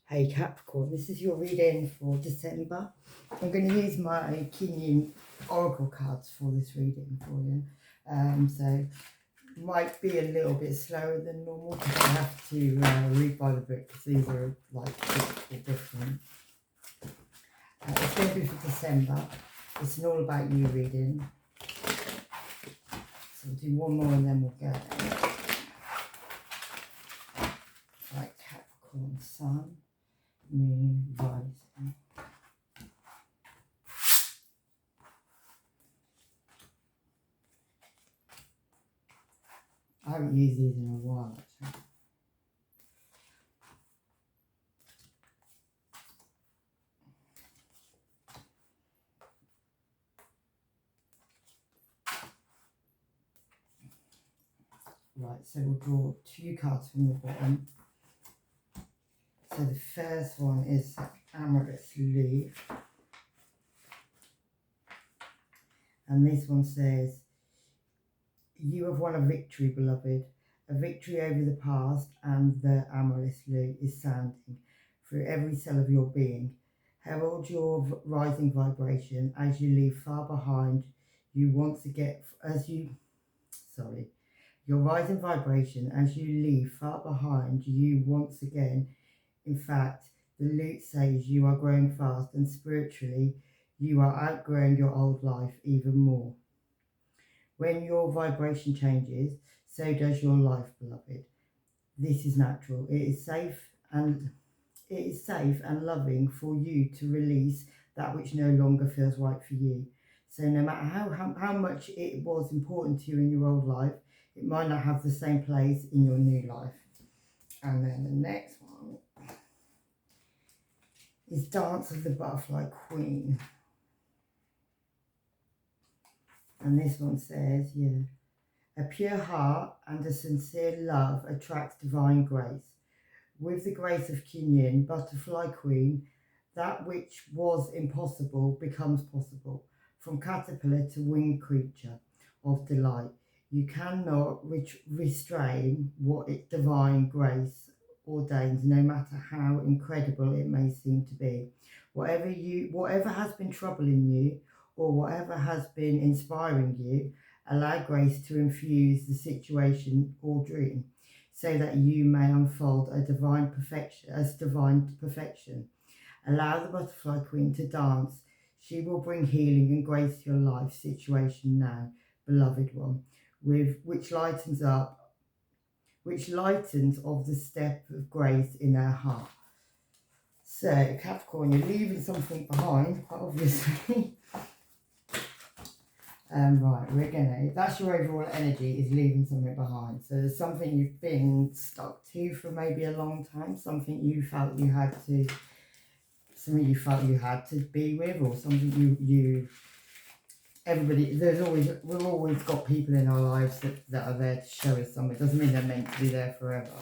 Hey Capricorn, this is your reading for December. I'm going to use my Kuan oracle cards for this reading for you. So it might be a little bit slower than normal because I have to read by the book because these are like different. It's going to be for December. It's an all about you reading. So we'll do one more and then we'll go. Right, Capricorn Sun. Moon, rising. I haven't used these in a while actually. Right, so we'll draw 2 cards from the bottom. So the first one is Amethyst Leaf. And this one says, you have won a victory, beloved. A victory over the past, and the amethyst lute is sounding through every cell of your being. Herald your rising vibration as you leave far behind. You want to get, your rising vibration as you leave far behind you once again. In fact, the lute says you are growing fast, and spiritually, you are outgrowing your old life even more. When your vibration changes, so does your life, beloved. This is natural. It is safe and loving for you to release that which no longer feels right for you. So no matter how much it was important to you in your old life, it might not have the same place in your new life. And then the next one is Dance of the Butterfly Queen. And this one says, a pure heart and a sincere love attracts divine grace. With the grace of Kuan, Butterfly Queen, that which was impossible becomes possible. From caterpillar to winged creature of delight, you cannot restrain what its divine grace ordains, no matter how incredible it may seem to be. Whatever has been troubling you, or whatever has been inspiring you, allow grace to infuse the situation or dream, so that you may unfold a divine perfection. Allow the Butterfly Queen to dance. She will bring healing and grace to your life situation now, beloved one, which lightens of the step of grace in her heart. So, Capricorn, you're leaving something behind, quite obviously. Right, that's your overall energy, is leaving something behind. So there's something you've been stuck to for maybe a long time, something you felt you had to be with, or something we've always got people in our lives that are there to show us something. It doesn't mean they're meant to be there forever.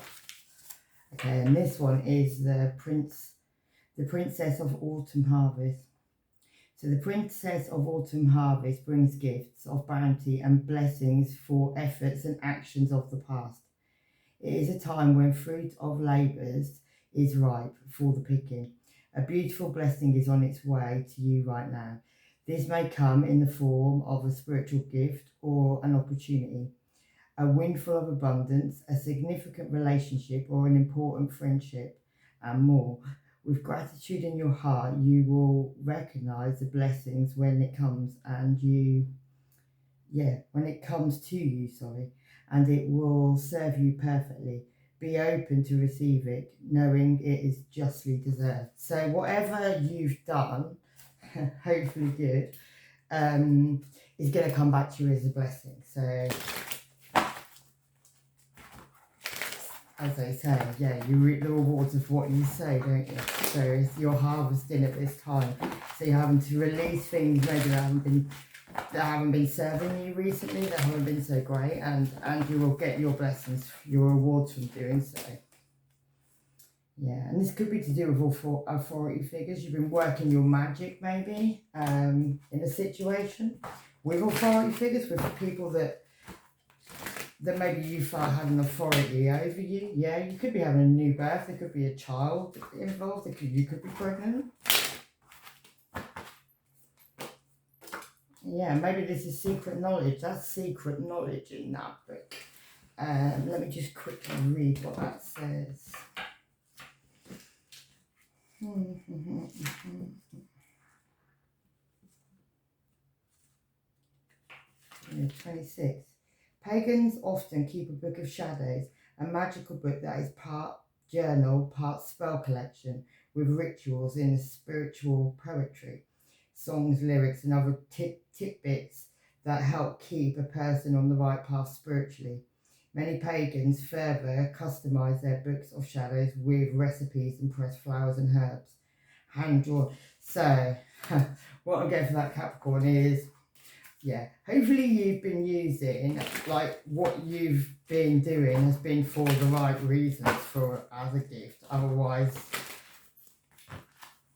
Okay, and this one is the Princess of Autumn Harvest. So the Princess of Autumn Harvest brings gifts of bounty and blessings for efforts and actions of the past. It is a time when fruit of labours is ripe for the picking. A beautiful blessing is on its way to you right now. This may come in the form of a spiritual gift or an opportunity, a windfall of abundance, a significant relationship or an important friendship, and more. With gratitude in your heart, you will recognize the blessings when it comes to you, and it will serve you perfectly. Be open to receive it, knowing it is justly deserved. So whatever you've done, hopefully good, is going to come back to you as a blessing. So, as they say, you reap the rewards of what you sow, don't you? So you're harvesting at this time. So you're having to release things maybe that haven't been serving you recently, that haven't been so great, and you will get your blessings, your rewards from doing so. Yeah, and this could be to do with authority figures. You've been working your magic maybe in a situation with authority figures, with the people that that maybe you felt had an authority over you. Yeah, you could be having a new birth. There could be a child involved. You could be pregnant. Yeah, maybe this is secret knowledge. That's secret knowledge in that book. Let me just quickly read what that says. 26. Pagans often keep a book of shadows, a magical book that is part journal, part spell collection, with rituals in spiritual poetry, songs, lyrics, and other tidbits that help keep a person on the right path spiritually. Many pagans further customize their books of shadows with recipes and pressed flowers and herbs, hand-drawn. So, what I'm getting for that Capricorn is, yeah, hopefully you've been using, like, what you've been doing has been for the right reasons, for as a gift. Otherwise,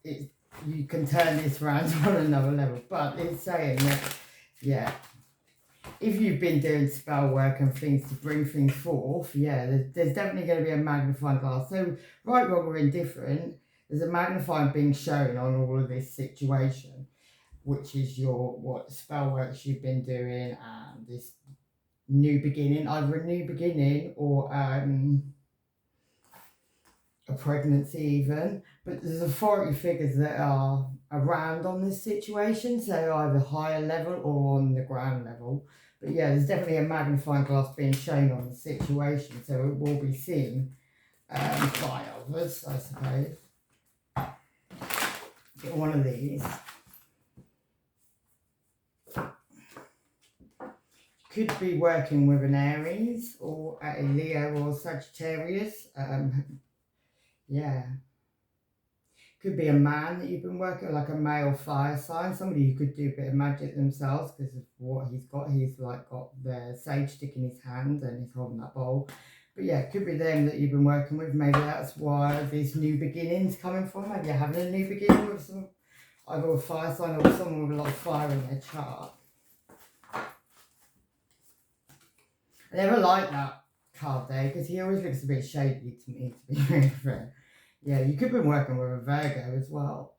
you can turn this around on another level. But it's saying that, yeah, if you've been doing spell work and things to bring things forth, yeah, there's definitely going to be a magnifying glass. So, right, wrong, or indifferent, there's a magnifying being shown on all of this situation, which is what spell works you've been doing and this new beginning, either a new beginning or a pregnancy even. But there's authority figures that are around on this situation, so either higher level or on the ground level. But yeah, there's definitely a magnifying glass being shown on the situation, so it will be seen by others, I suppose. Get one of these. Could be working with an Aries or a Leo or Sagittarius. Yeah. Could be a man that you've been working, like a male fire sign. Somebody who could do a bit of magic themselves because of what he's got. He's like got the sage stick in his hand and he's holding that bowl. But yeah, it could be them that you've been working with. Maybe that's why this new beginning's coming from. Maybe you're having a new beginning with some, either a fire sign or someone with a lot of fire in their chart. I never like that card though, because he always looks a bit shady to me, to be very fair. Yeah, you could be working with a Virgo as well.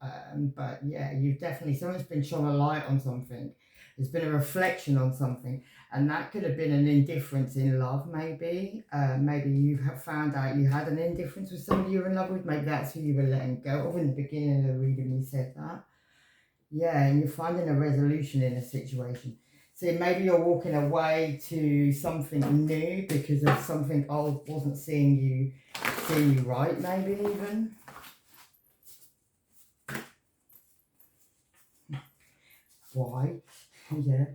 But yeah, you've definitely, someone's been shone a light on something. There's been a reflection on something. And that could have been an indifference in love, maybe. Maybe you have found out you had an indifference with somebody you were in love with. Maybe that's who you were letting go of in the beginning of the reading we said that. Yeah, and you're finding a resolution in a situation. So maybe you're walking away to something new because of something old wasn't seeing you right, maybe even. Why? Yeah.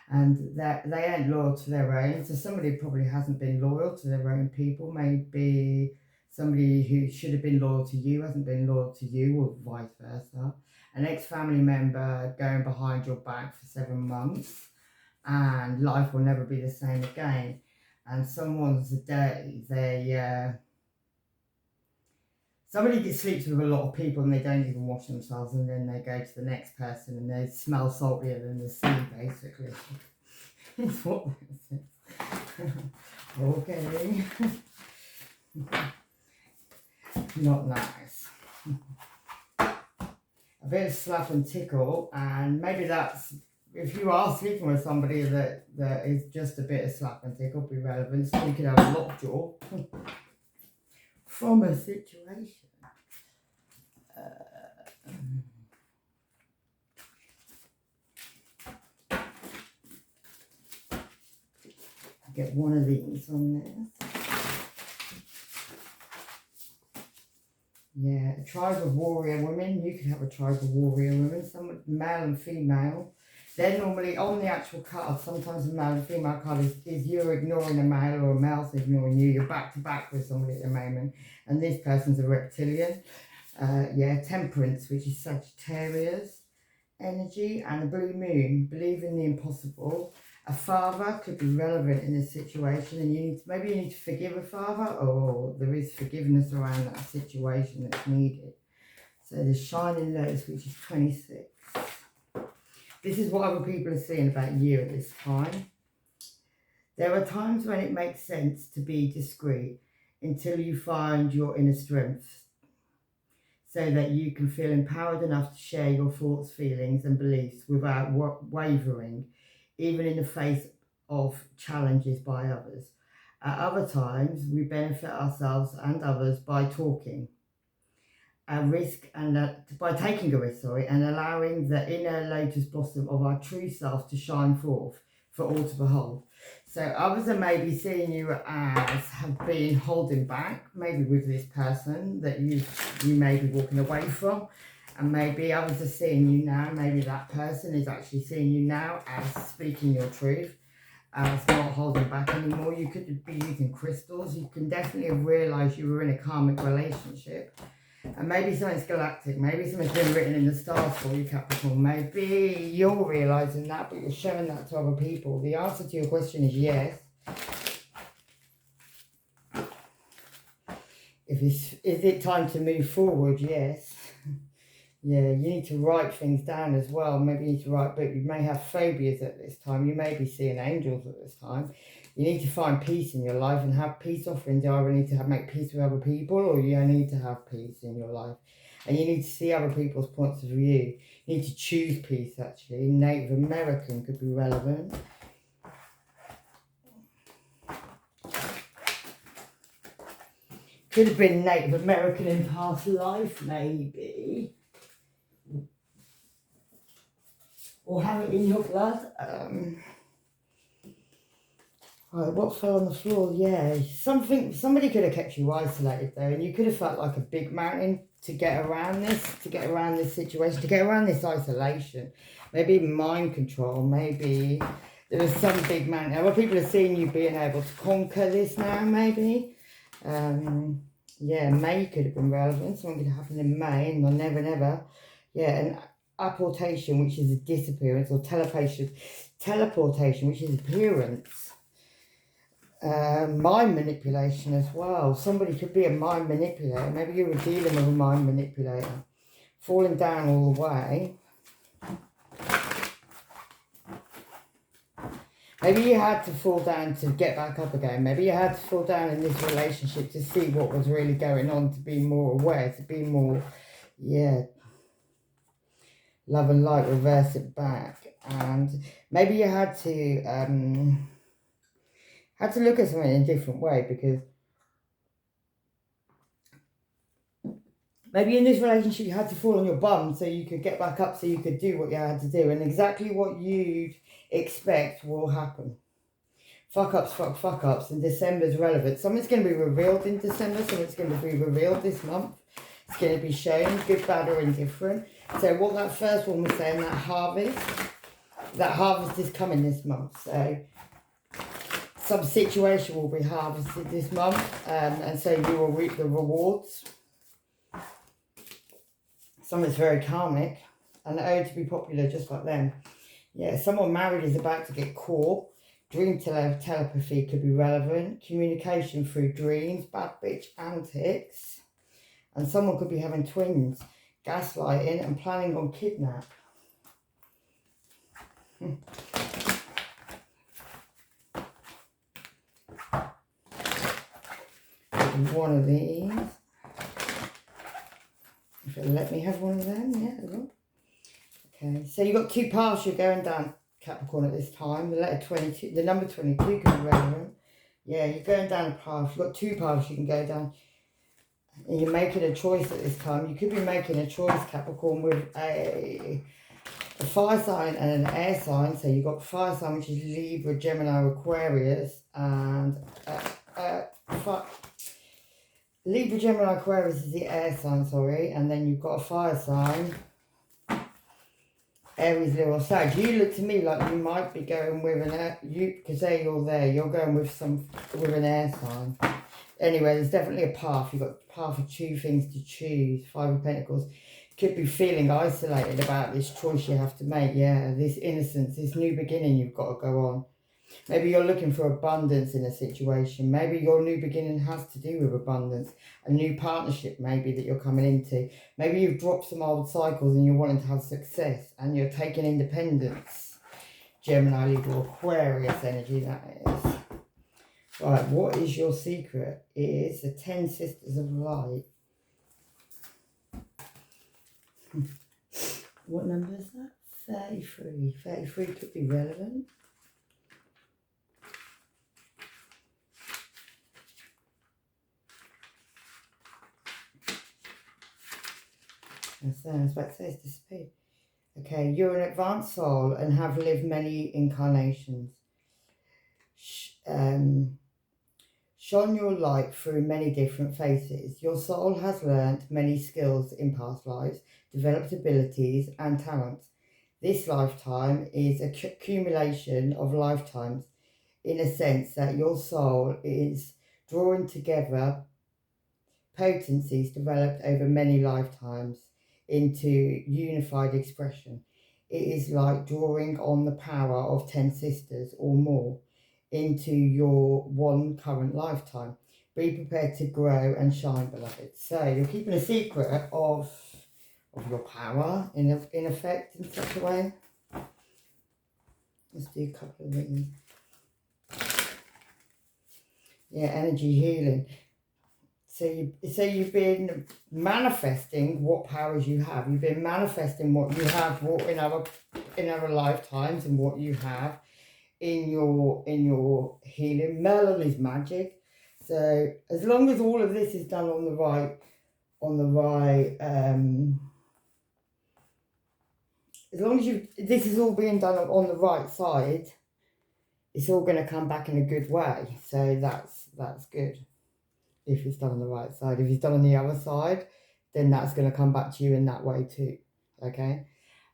And that they ain't loyal to their own. So somebody probably hasn't been loyal to their own people. Maybe somebody who should have been loyal to you hasn't been loyal to you, or vice versa. An ex-family member going behind your back for 7 months. And life will never be the same again. And someone's day, somebody sleeps with a lot of people and they don't even wash themselves, and then they go to the next person and they smell saltier than the sea, basically. It's what this is. Okay. Not nice. A bit of slap and tickle, and maybe that's, if you are sleeping with somebody that is just a bit of slap and tickle, be relevant. So you could have a lockjaw from a situation. Get one of these on this. Yeah, a tribe of warrior women. You could have a tribe of warrior women, some male and female. They're normally on the actual card. Sometimes a male and female card is you're ignoring a male, or a male's ignoring you. You're back to back with somebody at the moment, and this person's a reptilian. Yeah, temperance, which is Sagittarius energy, and a blue moon. Believe in the impossible. A father could be relevant in this situation, and maybe you need to forgive a father, or there is forgiveness around that situation that's needed. So the shining lotus, which is 26. This is what other people are saying about you at this time. There are times when it makes sense to be discreet until you find your inner strength so that you can feel empowered enough to share your thoughts, feelings and beliefs without wavering, even in the face of challenges by others. At other times, we benefit ourselves and others by talking a risk and by taking a risk, and allowing the inner lotus blossom of our true self to shine forth for all to behold. So others are maybe seeing you as have been holding back, maybe with this person that you may be walking away from, and maybe others are seeing you now. Maybe that person is actually seeing you now as speaking your truth, as not holding back anymore. You could be using crystals. You can definitely have realised you were in a karmic relationship. And maybe something's galactic, maybe something's been written in the stars for you, Capricorn. Maybe you're realising that, but you're showing that to other people. The answer to your question is yes. Is it time to move forward? Yes. Yeah, you need to write things down as well. Maybe you need to write, but you may have phobias at this time. You may be seeing angels at this time. You need to find peace in your life and have peace offerings. You either need to make peace with other people, or you need to have peace in your life. And you need to see other people's points of view. You need to choose peace, actually. Native American could be relevant. Could have been Native American in past life, maybe. Or have it in your blood. Right, what fell on the floor? Yeah, somebody could have kept you isolated though, and you could have felt like a big mountain to get around this situation, to get around this isolation. Maybe mind control, maybe there was some big mountain. Other people are seeing you being able to conquer this now, maybe. Yeah, May could have been relevant. Something could happen in May, and never, never. Yeah, an apportation, which is a disappearance, or teleportation, which is appearance. Mind manipulation as well. Somebody could be a mind manipulator. Maybe you were dealing with a mind manipulator. Falling down all the way. Maybe you had to fall down to get back up again. Maybe you had to fall down in this relationship to see what was really going on, to be more aware, to be more, yeah, love and light, reverse it back. And maybe you had to look at something in a different way, because maybe in this relationship you had to fall on your bum so you could get back up, so you could do what you had to do, and exactly what you'd expect will happen. Fuck ups, and December's relevant. Something's going to be revealed in December, something's going to be revealed this month. It's going to be shown, good, bad or indifferent. So what that first one was saying, that harvest is coming this month. So some situation will be harvested this month, and so you will reap the rewards. Something's very karmic, and owed to be popular just like them. Yeah, someone married is about to get caught. Dream telepathy could be relevant. Communication through dreams, bad bitch antics. And someone could be having twins, gaslighting and planning on kidnap. One of these. If it'll let me have one of them, yeah, it will. Okay, so you've got two paths you're going down, Capricorn, at this time. The letter 22, the number 22 can be relevant. Yeah, you're going down a path. You've got two paths you can go down. And you're making a choice at this time. You could be making a choice, Capricorn, with a fire sign and an air sign. So you've got fire sign, which is Libra, Gemini, Aquarius, and Libra, Gemini, Aquarius is the air sign, sorry, and then you've got a fire sign, Aries, Leo, or Sag. You look to me like you might be going with an air, because you're going with an air sign. Anyway, there's definitely a path. You've got a path of two things to choose. Five of Pentacles. Could be feeling isolated about this choice you have to make. Yeah, this innocence, this new beginning you've got to go on. Maybe you're looking for abundance in a situation. Maybe your new beginning has to do with abundance. A new partnership maybe that you're coming into. Maybe you've dropped some old cycles and you're wanting to have success. And you're taking independence. Gemini, Libra, Aquarius energy, that is. Right, what is your secret? It is the 10 Sisters of Light. What number is that? 33. 33 could be relevant. I was about to say it's disappeared. Okay, you're an advanced soul and have lived many incarnations. Shone your light through many different faces. Your soul has learnt many skills in past lives, developed abilities and talents. This lifetime is a accumulation of lifetimes, in a sense that your soul is drawing together potencies developed over many lifetimes into unified expression. It is like drawing on the power of 10 sisters or more into your one current lifetime. Be prepared to grow and shine, beloved. So you're keeping a secret of your power in effect in such a way. Let's do a couple of these. Yeah, energy healing. So you've been manifesting what powers you have. You've been manifesting what you have in other lifetimes and what you have in your healing. Merlin is magic. So as long as all of this is done on the right, as long as this is all being done on the right side, it's all going to come back in a good way. So that's good. If it's done on the right side. If it's done on the other side, then that's going to come back to you in that way too. Okay?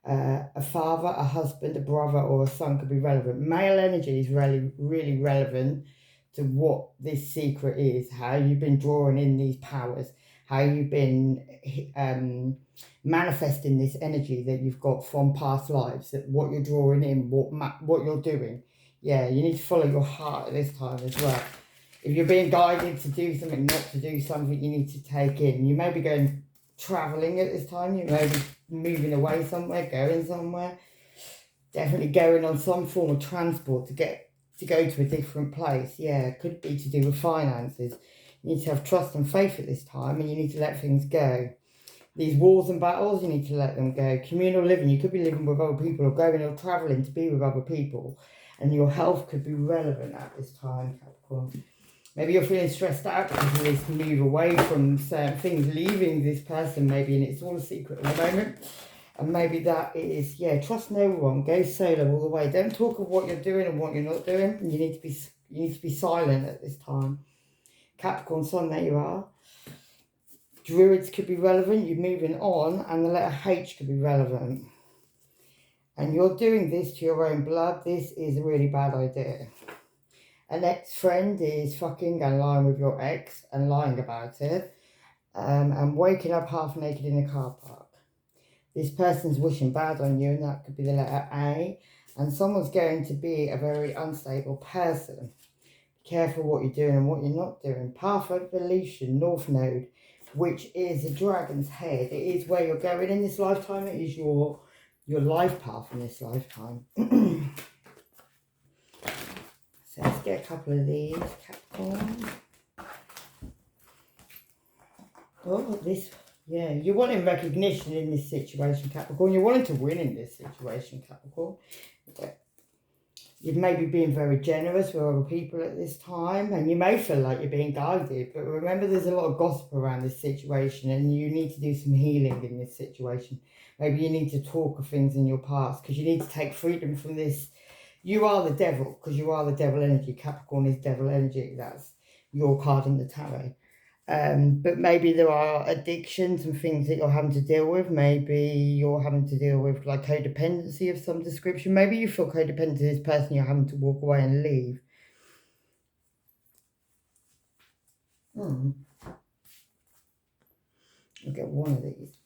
A father, a husband, a brother, or a son could be relevant. Male energy is really, really relevant to what this secret is, how you've been drawing in these powers, how you've been manifesting this energy that you've got from past lives, that what you're drawing in, what you're doing. Yeah, you need to follow your heart at this time as well. If you're being guided to do something, not to do something, you need to take in. You may be going travelling at this time. You may be moving away somewhere, going somewhere. Definitely going on some form of transport to go to a different place. Yeah, it could be to do with finances. You need to have trust and faith at this time, and you need to let things go. These wars and battles, you need to let them go. Communal living, you could be living with other people or going or travelling to be with other people. And your health could be relevant at this time, Capricorn. Maybe you're feeling stressed out because of this move away from certain things, leaving this person maybe, and it's all a secret at the moment. And maybe that is, trust no one, go solo all the way. Don't talk of what you're doing and what you're not doing. You need to be silent at this time. Capricorn Sun, there you are. Druids could be relevant, you're moving on, and the letter H could be relevant. And you're doing this to your own blood. This is a really bad idea. An ex-friend is fucking and lying with your ex and lying about it, and waking up half naked in a car park. This person's wishing bad on you, and that could be the letter A, and someone's going to be a very unstable person. Be careful what you're doing and what you're not doing. Path of Evolution, North Node, which is a dragon's head. It is where you're going in this lifetime. It is your life path in this lifetime. So let's get a couple of these, Capricorn. Oh, you're wanting recognition in this situation, Capricorn. You're wanting to win in this situation, Capricorn. You've maybe been very generous with other people at this time, and you may feel like you're being guided, but remember there's a lot of gossip around this situation, and you need to do some healing in this situation. Maybe you need to talk of things in your past, because you need to take freedom from this. You are the devil, because you are the devil energy. Capricorn is devil energy. That's your card in the tarot. But maybe there are addictions and things that you're having to deal with. Maybe you're having to deal with like codependency of some description. Maybe you feel codependent to this person, you're having to walk away and leave. I'll get one of these.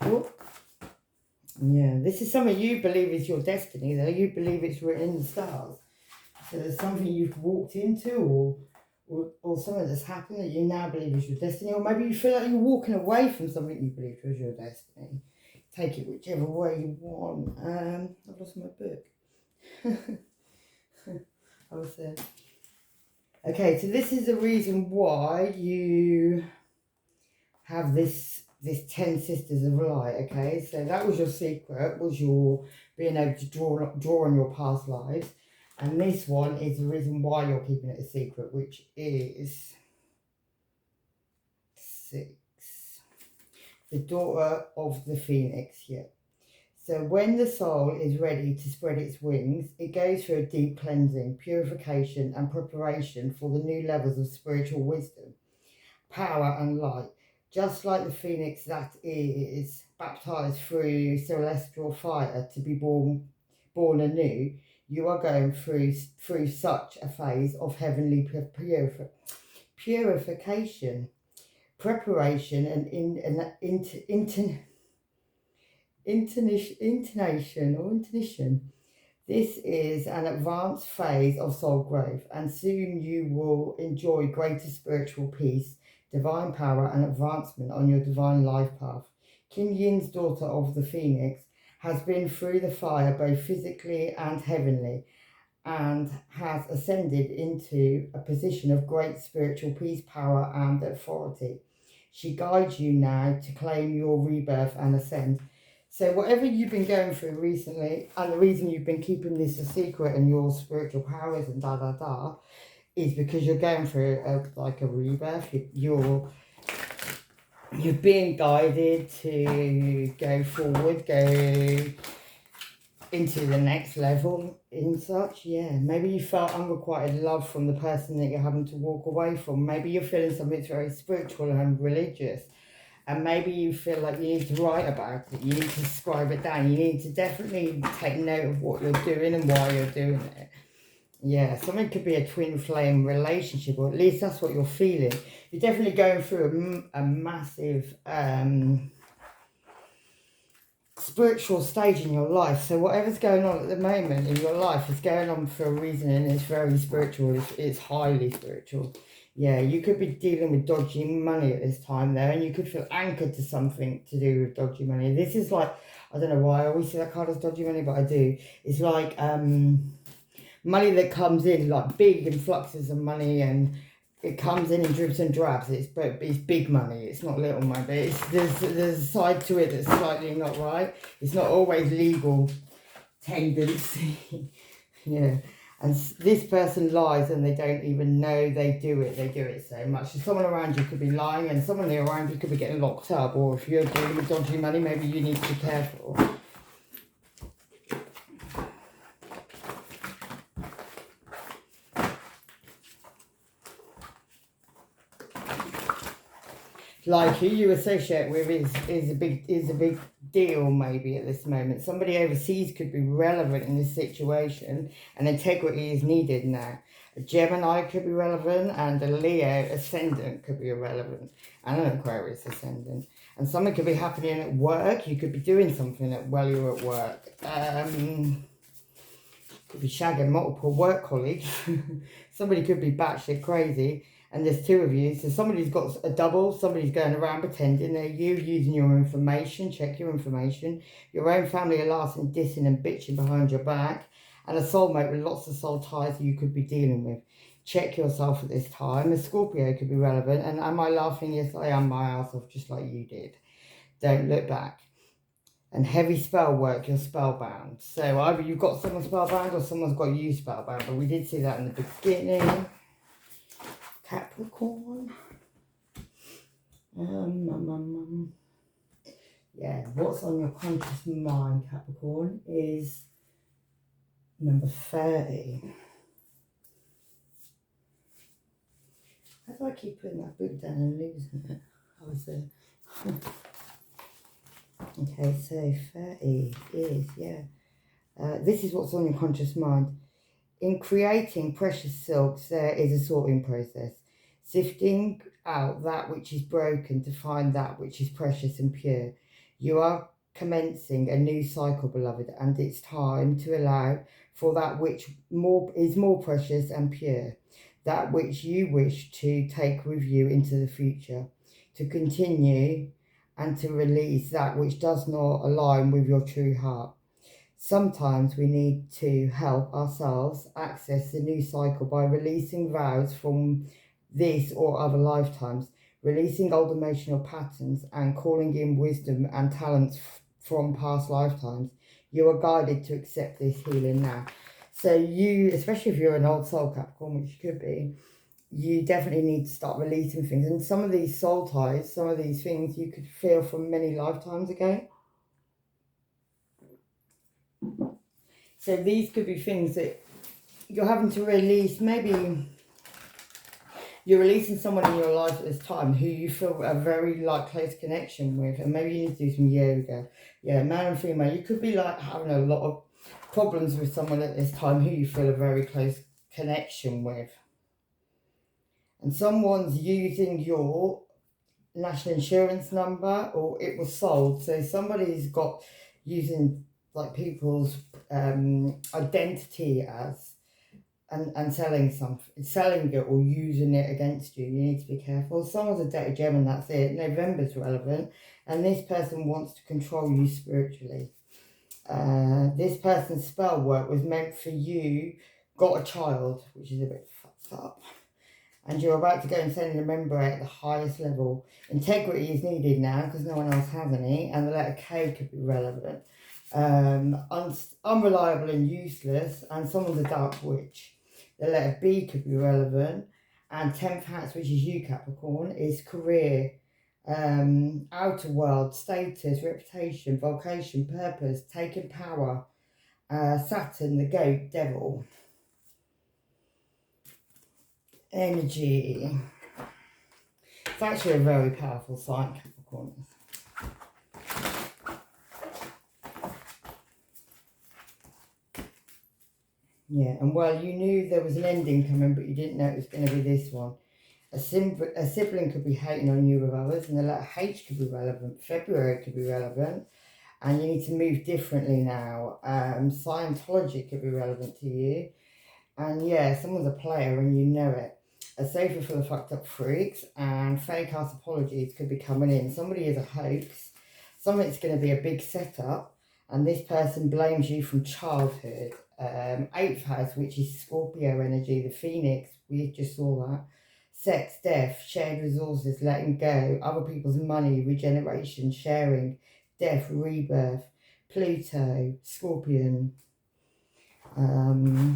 Oh. Yeah, this is something you believe is your destiny, though. You believe it's written in the stars. So there's something you've walked into or something that's happened that you now believe is your destiny. Or maybe you feel like you're walking away from something you believed was your destiny. Take it whichever way you want. I've lost my book. was there. Okay, so this is the reason why you have this 10 Sisters of Light, okay? So that was your secret, was your being able to draw on your past lives. And this one is the reason why you're keeping it a secret, which is 6. The daughter of the Phoenix, yeah. So when the soul is ready to spread its wings, it goes through a deep cleansing, purification and preparation for the new levels of spiritual wisdom, power and light. Just like the phoenix that is baptized through celestial fire to be born anew, you are going through such a phase of heavenly purification, preparation and intonation. This is an advanced phase of soul growth, and soon you will enjoy greater spiritual peace, divine power, and advancement on your divine life path. King Yin's daughter of the Phoenix has been through the fire both physically and heavenly, and has ascended into a position of great spiritual peace, power, and authority. She guides you now to claim your rebirth and ascend. So whatever you've been going through recently, and the reason you've been keeping this a secret and your spiritual powers and is because you're going through a rebirth. You're being guided to go forward, go into the next level in such. Yeah, maybe you felt unrequited love from the person that you're having to walk away from. Maybe you're feeling something very spiritual and religious. And maybe you feel like you need to write about it. You need to scribe it down. You need to definitely take note of what you're doing and why you're doing it. Yeah, something could be a twin flame relationship, or at least that's what you're feeling. You're definitely going through a massive spiritual stage in your life. So whatever's going on at the moment in your life is going on for a reason, and it's very spiritual. It's highly spiritual. Yeah, you could be dealing with dodgy money at this time there, and you could feel anchored to something to do with dodgy money. This is like, I don't know why I always see that card as dodgy money, but I do. It's like money that comes in, like big influxes of money, and it comes in dribs and drabs. It's big money. It's not little money. There's a side to it that's slightly not right. It's not always legal tendency. Yeah. And this person lies and they don't even know they do it. They do it so much. So someone around you could be lying, and someone around you could be getting locked up. Or if you're dealing with dodgy money, maybe you need to be careful. Like who you associate with is a big deal maybe at this moment. Somebody overseas could be relevant in this situation, and integrity is needed now. A Gemini could be relevant, and a Leo ascendant could be irrelevant, and an Aquarius ascendant. And something could be happening at work. You could be doing something while you're at work. Could be shagging multiple work colleagues. Somebody could be batshit crazy. And there's 2 of you. So somebody's got a double. Somebody's going around pretending they're you, using your information. Check your information. Your own family are laughing, dissing and bitching behind your back. And a soulmate with lots of soul ties you could be dealing with. Check yourself at this time. A Scorpio could be relevant. And am I laughing? Yes, I am my ass off just like you did. Don't look back. And heavy spell work, you're spellbound. So either you've got someone spellbound or someone's got you spellbound. But we did see that in the beginning. Capricorn. Yeah, what's on your conscious mind, Capricorn, is number 30. How do I keep putting that book down and losing it? I was there. Okay, so 30 is, this is what's on your conscious mind. In creating precious silks, there is a sorting process, sifting out that which is broken to find that which is precious and pure. You are commencing a new cycle, beloved, and it's time to allow for that which is more precious and pure, that which you wish to take with you into the future, to continue and to release that which does not align with your true heart. Sometimes we need to help ourselves access the new cycle by releasing vows from this or other lifetimes, releasing old emotional patterns and calling in wisdom and talents from past lifetimes. You are guided to accept this healing now. So you, especially if you're an old soul Capricorn, which you could be, you definitely need to start releasing things. And some of these soul ties, some of these things you could feel from many lifetimes ago. So these could be things that you're having to release. Maybe you're releasing someone in your life at this time who you feel a very close connection with, and maybe you need to do some yoga. Yeah, man and female. You could be like having a lot of problems with someone at this time who you feel a very close connection with. And someone's using your national insurance number, or it was sold. So somebody's got using like people's identity as and selling it or using it against you. You need to be careful. Someone's a dirty gem and that's it. November's relevant, and this person wants to control you spiritually. This person's spell work was meant for you, got a child, which is a bit fucked up, and you're about to go and send a member at the highest level. Integrity is needed now because no one else has any, and the letter K could be relevant. Unreliable and useless, and someone's a dark witch. The letter B could be relevant, and 10th house, which is you Capricorn, is career, outer world, status, reputation, vocation, purpose, taking power. Saturn, the goat, devil. Energy. It's actually a very powerful sign, Capricorn. Yeah, and well, you knew there was an ending coming, but you didn't know it was going to be this one. A sibling could be hating on you with others, and the letter H could be relevant. February could be relevant, and you need to move differently now. Scientology could be relevant to you, and yeah, someone's a player and you know it. A sofa full of fucked up freaks, and fake ass apologies could be coming in. Somebody is a hoax. Something's going to be a big setup, and this person blames you from childhood. 8th house, which is Scorpio energy, the Phoenix, we just saw that. Sex, death, shared resources, letting go, other people's money, regeneration, sharing, death, rebirth, Pluto, Scorpion. So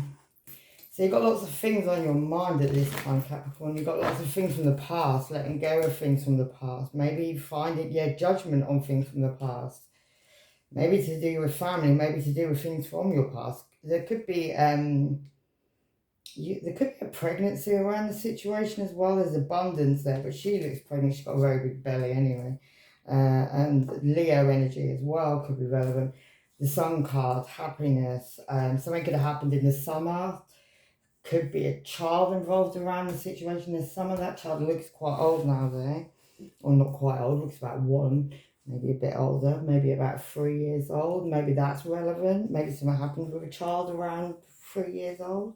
you've got lots of things on your mind at this time, Capricorn. You've got lots of things from the past, letting go of things from the past. Maybe finding, judgment on things from the past. Maybe to do with family, maybe to do with things from your past. There could be there could be a pregnancy around the situation as well. There's abundance there, but she looks pregnant. She's got a very big belly anyway. And Leo energy as well could be relevant. The Sun card, happiness. Something could have happened in the summer. Could be a child involved around the situation this summer. That child looks quite old now there. Or not quite old, looks about 1. Maybe a bit older, maybe about 3 years old. Maybe that's relevant. Maybe something happened with a child around 3 years old.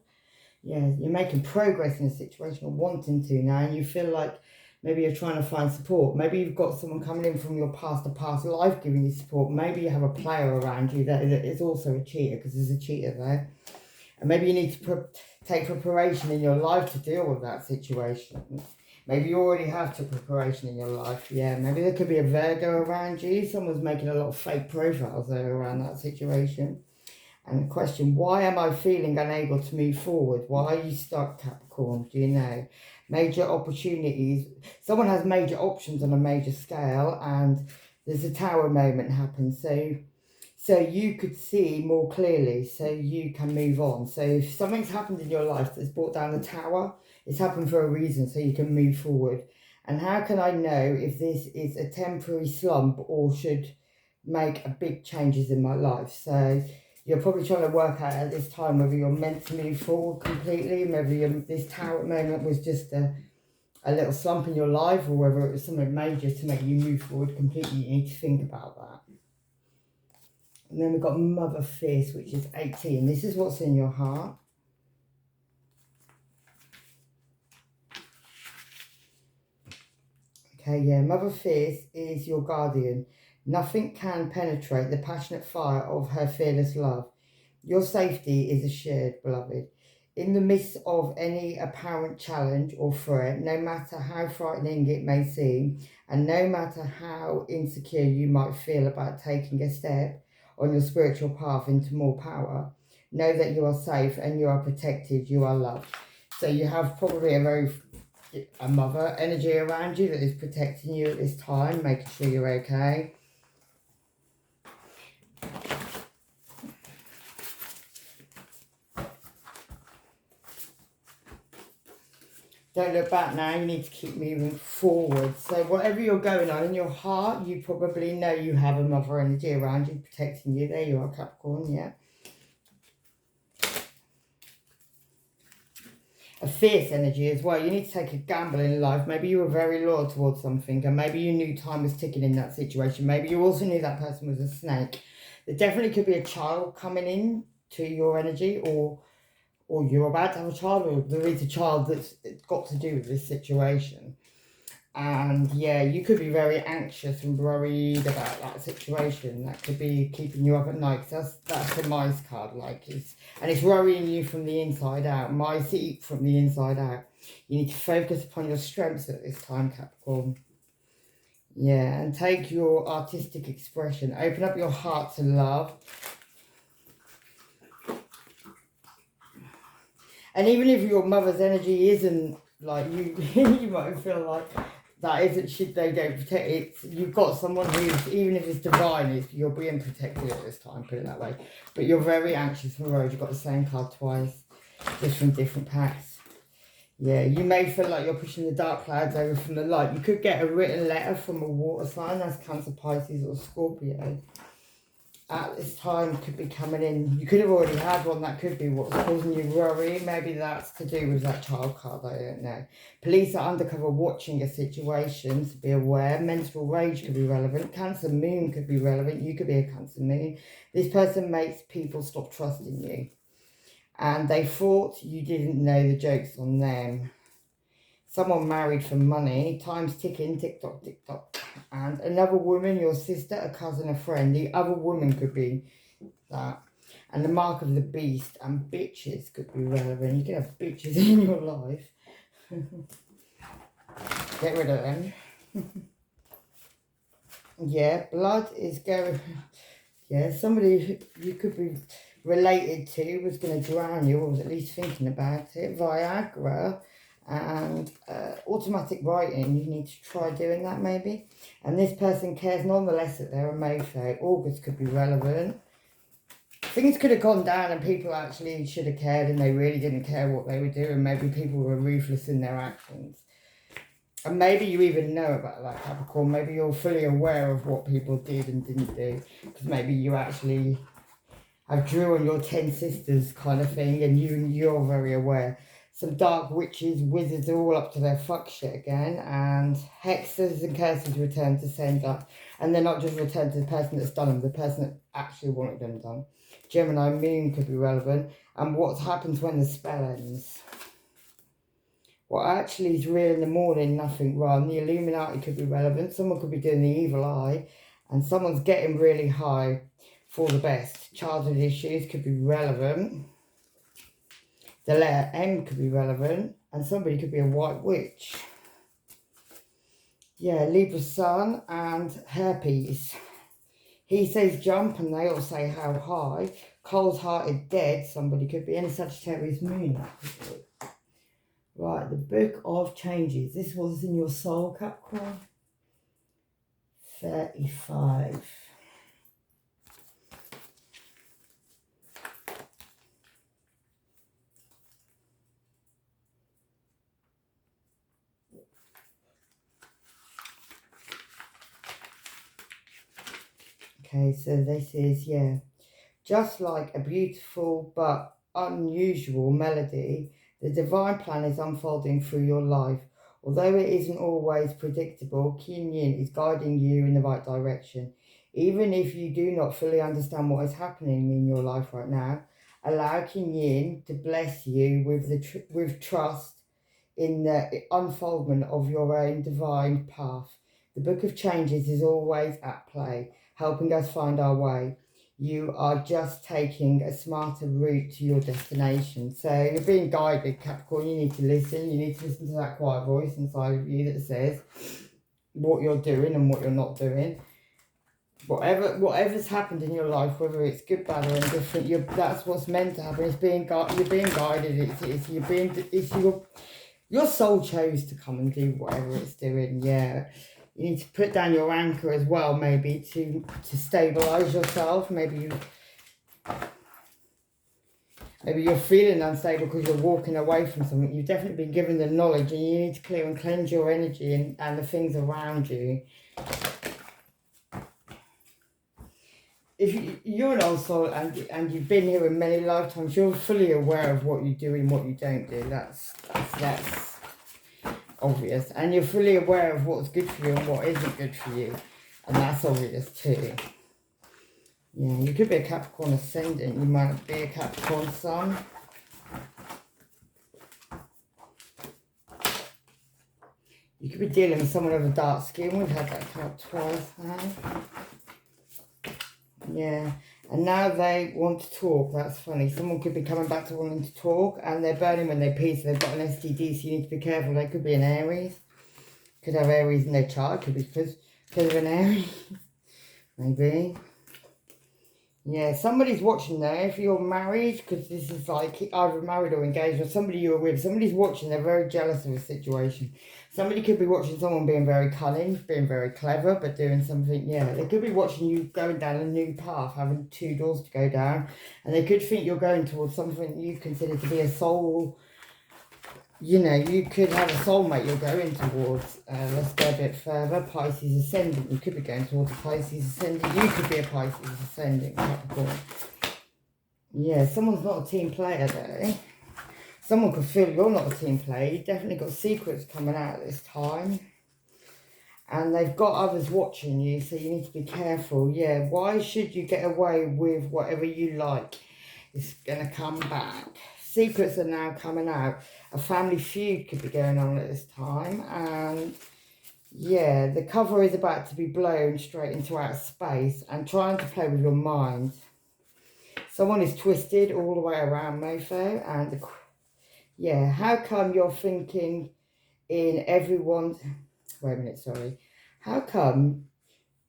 Yeah, you're making progress in a situation or wanting to now, and you feel like maybe you're trying to find support. Maybe you've got someone coming in from your past, a past life giving you support. Maybe you have a player around you that is also a cheater, because there's a cheater there. And maybe you need to take preparation in your life to deal with that situation. Maybe you already have took preparation in your life. Yeah, maybe there could be a Virgo around you. Someone's making a lot of fake profiles there around that situation. And the question, why am I feeling unable to move forward? Why are you stuck, Capricorn? Do you know? Major opportunities. Someone has major options on a major scale, and there's a tower moment happen. So you could see more clearly, so you can move on. So if something's happened in your life that's brought down the tower, it's happened for a reason, so you can move forward. And how can I know if this is a temporary slump or should make a big changes in my life? So you're probably trying to work out at this time whether you're meant to move forward completely, maybe this tower moment was just a little slump in your life, or whether it was something major to make you move forward completely. You need to think about that. And then we've got Mother Fierce, which is 18. This is what's in your heart. Okay, yeah, Mother Fierce is your guardian. Nothing can penetrate the passionate fire of her fearless love. Your safety is assured, beloved. In the midst of any apparent challenge or threat, no matter how frightening it may seem, and no matter how insecure you might feel about taking a step on your spiritual path into more power, know that you are safe and you are protected, you are loved. So you have probably a mother energy around you that is protecting you at this time, making sure you're okay. Don't look back now, you need to keep moving forward. So whatever you're going on in your heart, you probably know you have a mother energy around you protecting you. There you are, Capricorn, yeah. A fierce energy as well. You need to take a gamble in life. Maybe you were very loyal towards something, and maybe you knew time was ticking in that situation. Maybe you also knew that person was a snake. There definitely could be a child coming in to your energy, or you're about to have a child, or there is a child that's got to do with this situation. And yeah, you could be very anxious and worried about that situation. That could be keeping you up at night. That's the mice card, and it's worrying you from the inside out. Mice eat from the inside out. You need to focus upon your strengths at this time, Capricorn. Yeah, and take your artistic expression. Open up your heart to love. And even if your mother's energy isn't like you, you might feel like that isn't shit, they don't protect it. You've got someone who's, even if it's divine, you're being protected at this time, put it that way. But you're very anxious and worried. You've got the same card twice, just from different packs. Yeah, you may feel like you're pushing the dark clouds over from the light. You could get a written letter from a water sign, that's Cancer, Pisces or Scorpio. At this time could be coming in. You could have already had one. That could be what's causing you worry. Maybe that's to do with that child card. I don't know. Police are undercover watching a situation, so be aware. Menstrual rage could be relevant. Cancer moon could be relevant. You could be a Cancer moon. This person makes people stop trusting you. And they thought you didn't know the joke's on them. Someone married for money. Time's ticking. Tick tock, tick tock. And another woman, your sister, a cousin, a friend. The other woman could be that. And the mark of the beast and bitches could be relevant. You can have bitches in your life. Get rid of them. Yeah, blood is going. Yeah, somebody you could be related to was going to drown you, or was at least thinking about it. Viagra. And automatic writing, you need to try doing that maybe. And this person cares nonetheless that they're a mofo. August could be relevant. Things could have gone down and people actually should have cared and they really didn't care what they were doing. Maybe people were ruthless in their actions. And maybe you even know about that, Capricorn. Maybe you're fully aware of what people did and didn't do. Because maybe you actually have drew on your 10 sisters kind of thing and you're very aware. Some dark witches, wizards are all up to their fuck shit again, and hexes and curses return to sender. And they're not just returned to the person that's done them, the person that actually wanted them done. Gemini moon could be relevant, and what happens when the spell ends. What actually is real in the morning, nothing wrong. The Illuminati could be relevant. Someone could be doing the evil eye, and someone's getting really high for the best. Childhood issues could be relevant. The letter M could be relevant, and somebody could be a white witch. Yeah, Libra sun and herpes. He says jump, and they all say how high. Cold-hearted dead, somebody could be. And a Sagittarius moon. Right, the Book of Changes. This was in your soul, Capricorn. 35. Okay, so this is, yeah, just like a beautiful but unusual melody, the divine plan is unfolding through your life. Although it isn't always predictable, Kuan is guiding you in the right direction. Even if you do not fully understand what is happening in your life right now, allow Kuan to bless you with trust in the unfoldment of your own divine path. The Book of Changes is always at play, helping us find our way. You are just taking a smarter route to your destination. So you're being guided, Capricorn. You need to listen. You need to listen to that quiet voice inside of you that says what you're doing and what you're not doing. Whatever's happened in your life, whether it's good, bad, or indifferent, that's what's meant to happen. You're being guided. Your soul chose to come and do whatever it's doing. Yeah, you need to put down your anchor as well, maybe to stabilize yourself. Maybe you're feeling unstable because you're walking away from something. You've definitely been given the knowledge, and you need to clear and cleanse your energy and the things around you. If you're an old soul and you've been here in many lifetimes, you're fully aware of what you do and what you don't do. That's obvious. And you're fully aware of what's good for you and what isn't good for you. And that's obvious too. Yeah, you could be a Capricorn ascendant. You might be a Capricorn sun. You could be dealing with someone with a dark skin. We've had that come up twice now. Yeah, and now they want to talk. That's funny. Someone could be coming back to wanting to talk, and they're burning when they pee, so they've got an STD, so you need to be careful. They could be an Aries. Could have Aries in their chart. Could be because of an Aries. Maybe. Yeah, somebody's watching there. If you're married, because this is like either married or engaged, or somebody you're with, somebody's watching. They're very jealous of a situation. Somebody could be watching someone being very cunning, being very clever, but doing something. Yeah, they could be watching you going down a new path, having 2 doors to go down, and they could think you're going towards something you consider to be a soul. You know, you could have a soulmate you're going towards. Let's go a bit further. Pisces ascendant. You could be going towards a Pisces ascendant. You could be a Pisces ascendant, Capricorn. Yeah, someone's not a team player though. Someone could feel you're not a team player. You've definitely got secrets coming out at this time. And they've got others watching you, so you need to be careful. Yeah, why should you get away with whatever you like? It's going to come back. Secrets are now coming out. A family feud could be going on at this time. And yeah, the cover is about to be blown straight into outer space and trying to play with your mind. Someone is twisted all the way around, Mofo. And yeah, how come you're thinking in everyone's... Wait a minute, sorry. How come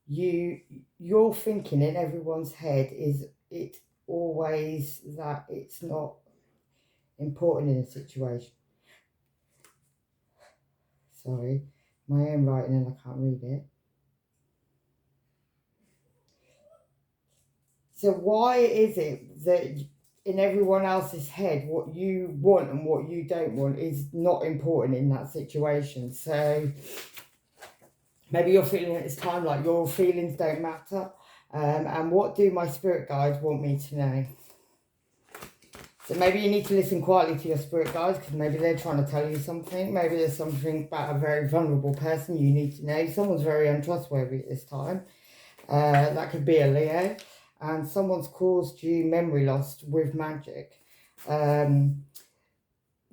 you're thinking in everyone's head is it always that it's not important in a situation? Sorry, my own writing and I can't read it. So why is it that in everyone else's head what you want and what you don't want is not important in that situation? So maybe you're feeling at this time like your feelings don't matter. And what do my spirit guides want me to know? So maybe you need to listen quietly to your spirit guides, because maybe they're trying to tell you something. Maybe there's something about a very vulnerable person you need to know. Someone's very untrustworthy at this time. That could be a Leo. And someone's caused you memory loss with magic.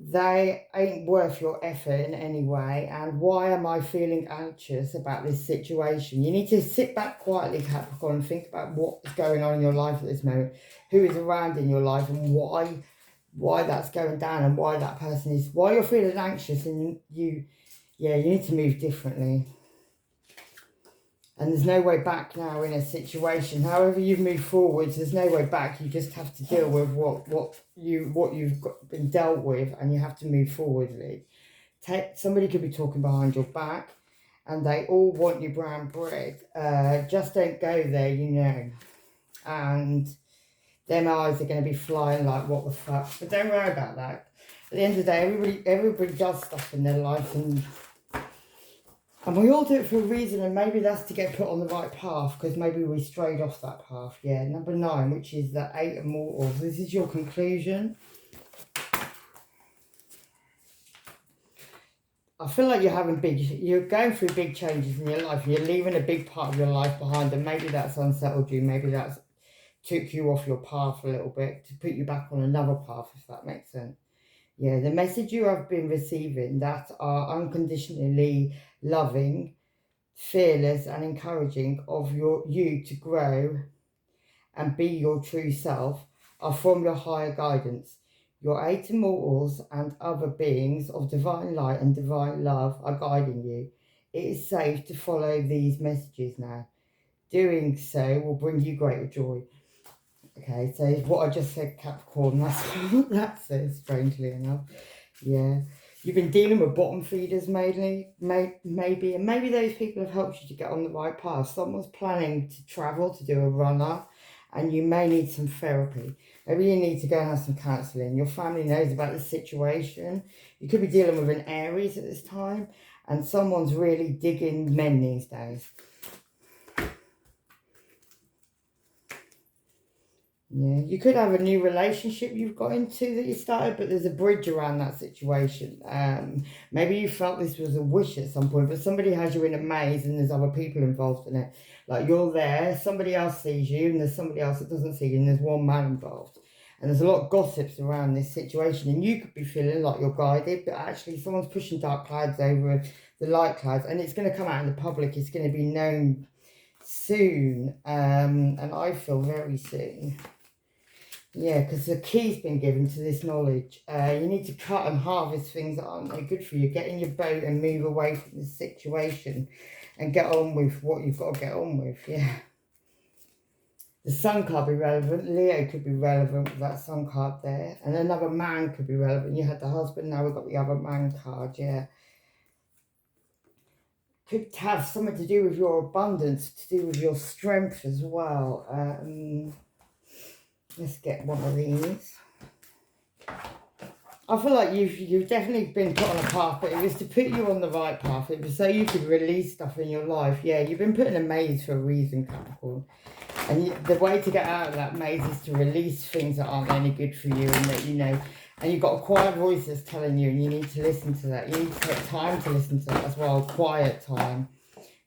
They ain't worth your effort in any way. And why am I feeling anxious about this situation? You need to sit back quietly, Capricorn, and think about what's going on in your life at this moment. Who is around in your life and why that's going down and why that person is... Why you're feeling anxious and you need to move differently. And there's no way back now in a situation. However you've moved forwards, there's no way back. You just have to deal with what you've been dealt with, and you have to move forwardly. Somebody could be talking behind your back, and they all want you brown bread. Just don't go there, you know. And them eyes are going to be flying like, what the fuck? But don't worry about that. At the end of the day, everybody does stuff in their life, and we all do it for a reason, and maybe that's to get put on the right path, because maybe we strayed off that path. Yeah, number 9, which is the 8 of Mortals. This is your conclusion. I feel like you're going through big changes in your life, and you're leaving a big part of your life behind, and maybe that's unsettled you, maybe that's took you off your path a little bit to put you back on another path, if that makes sense. Yeah, the message you have been receiving that are unconditionally loving fearless and encouraging of you to grow and be your true self are from your higher guidance. Your eight immortals and other beings of divine light and divine love are guiding you. It is safe to follow these messages now. Doing so will bring you greater joy. Okay, so what I just said, Capricorn, that's what that says, strangely enough. Yeah. You've been dealing with bottom feeders mainly, maybe, and maybe those people have helped you to get on the right path. Someone's planning to travel, to do a runner, and you may need some therapy. Maybe you need to go and have some counselling. Your family knows about the situation. You could be dealing with an Aries at this time, and someone's really digging men these days. Yeah, you could have a new relationship you've got into that you started, but there's a bridge around that situation. Maybe you felt this was a wish at some point, but somebody has you in a maze and there's other people involved in it. Like you're there, somebody else sees you, and there's somebody else that doesn't see you, and there's one man involved. And there's a lot of gossips around this situation, and you could be feeling like you're guided, but actually someone's pushing dark clouds over the light clouds, and it's going to come out in the public. It's going to be known soon, and I feel very soon. Yeah, because the key's been given to this knowledge. You need to cut and harvest things that aren't no good for you. Get in your boat and move away from the situation and get on with what you've got to get on with. Yeah. The sun card be relevant. Leo could be relevant with that sun card there. And another man could be relevant. You had the husband, now we've got the other man card, yeah. Could have something to do with your abundance, to do with your strength as well. Let's get one of these. I feel like you've definitely been put on a path, but it was to put you on the right path. It was so you could release stuff in your life. Yeah, you've been put in a maze for a reason, Capricorn. And the way to get out of that maze is to release things that aren't any good for you, and that, you know, and you've got a quiet voice that's telling you, and you need to listen to that. You need to take time to listen to that as well, quiet time.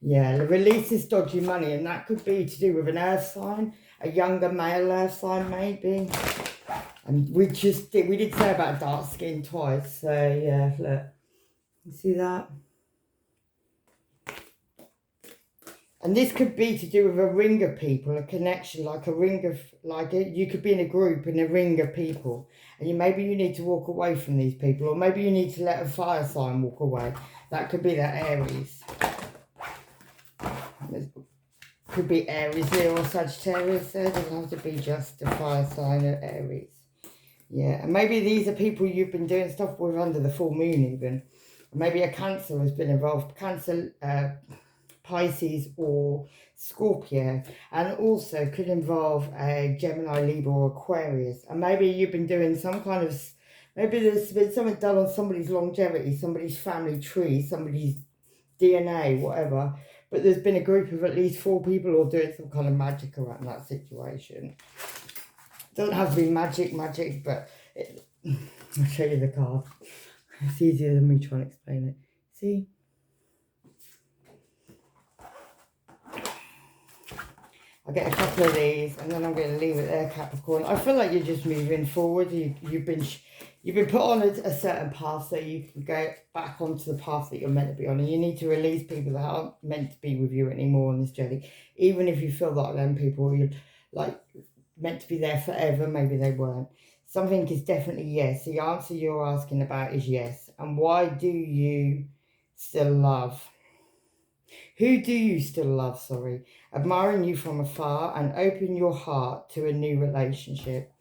Yeah, release this dodgy money, and that could be to do with an earth sign, a younger male earth sign maybe. And we did say about dark skin twice, so yeah, look, you see that? And this could be to do with a ring of people, a connection, like a ring of, you could be in a group, in a ring of people, and maybe you need to walk away from these people, or maybe you need to let a fire sign walk away. That could be that Aries. Could be Aries, Leo, or Sagittarius there. Doesn't have to be just a fire sign of Aries. Yeah, and maybe these are people you've been doing stuff with under the full moon even. Maybe a Cancer has been involved. Cancer, Pisces or Scorpio. And also could involve a Gemini, Libra or Aquarius. And maybe you've been doing some kind of, maybe there's been something done on somebody's longevity, somebody's family tree, somebody's DNA, whatever. But there's been a group of at least 4 people who are doing some kind of magic around that situation. Doesn't have to be magic, but I'll show you the card. It's easier than me trying to explain it. See? I'll get a couple of these, and then I'm going to leave it there, Capricorn. I feel like you're just moving forward. You've been put on a certain path, so you can go back onto the path that you're meant to be on. And you need to release people that aren't meant to be with you anymore on this journey. Even if you feel like them people, you're like meant to be there forever, maybe they weren't. Something is definitely yes. The answer you're asking about is yes. And why do you still love? Who do you still love, sorry? Admiring you from afar, and open your heart to a new relationship.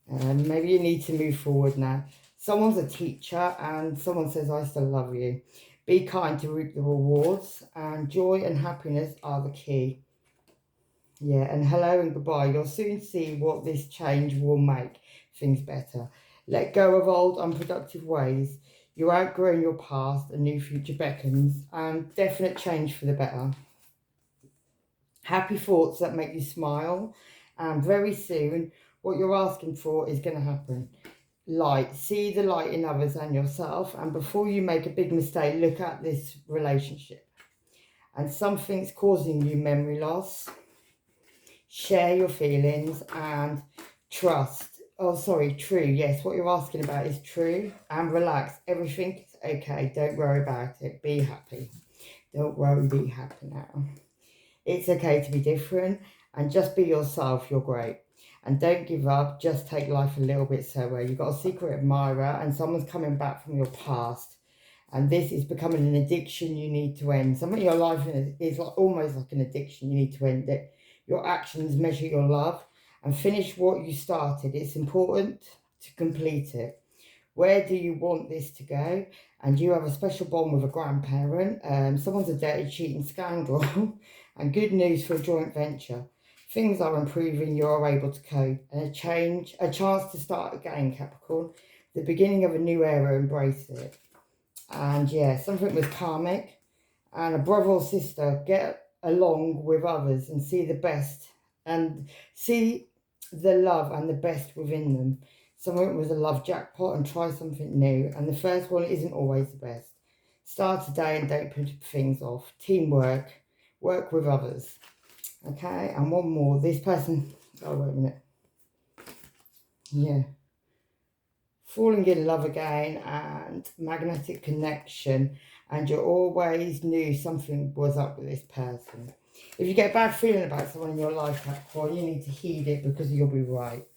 Maybe you need to move forward now. Someone's a teacher and someone says, I still love you. Be kind to reap the rewards, and joy and happiness are the key. Yeah, and hello and goodbye. You'll soon see what this change will make things better. Let go of old unproductive ways. You're outgrowing your past, a new future beckons, and definite change for the better. Happy thoughts that make you smile, and very soon what you're asking for is going to happen. Light. See the light in others and yourself, and before you make a big mistake, look at this relationship. And something's causing you memory loss. Share your feelings and trust. Oh, sorry, true. Yes, what you're asking about is true. And relax. Everything is okay. Don't worry about it. Be happy. Don't worry, be happy now. It's okay to be different and just be yourself. You're great. And don't give up. Just take life a little bit slower. You've got a secret admirer and someone's coming back from your past. And this is becoming an addiction you need to end. Something in your life is like almost like an addiction. You need to end it. Your actions measure your love and finish what you started. It's important to complete it. Where do you want this to go? And you have a special bond with a grandparent. Someone's a dirty, cheating scoundrel. And good news for a joint venture. Things are improving. You are able to cope. And a chance to start again, Capricorn. The beginning of a new era. Embrace it. And yeah, something was karmic. And a brother or sister, get along with others and see the best. And see the love and the best within them. Something was a love jackpot and try something new. And the first one isn't always the best. Start today and don't put things off. Teamwork. Work with others. Okay, and one more. This person... Oh, wait a minute. Yeah. Falling in love again and magnetic connection. And you always knew something was up with this person. If you get a bad feeling about someone in your life, Capricorn, you need to heed it because you'll be right.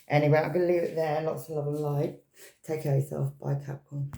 Anyway, I'm going to leave it there. Lots of love and light. Take care of yourself. Bye, Capricorn.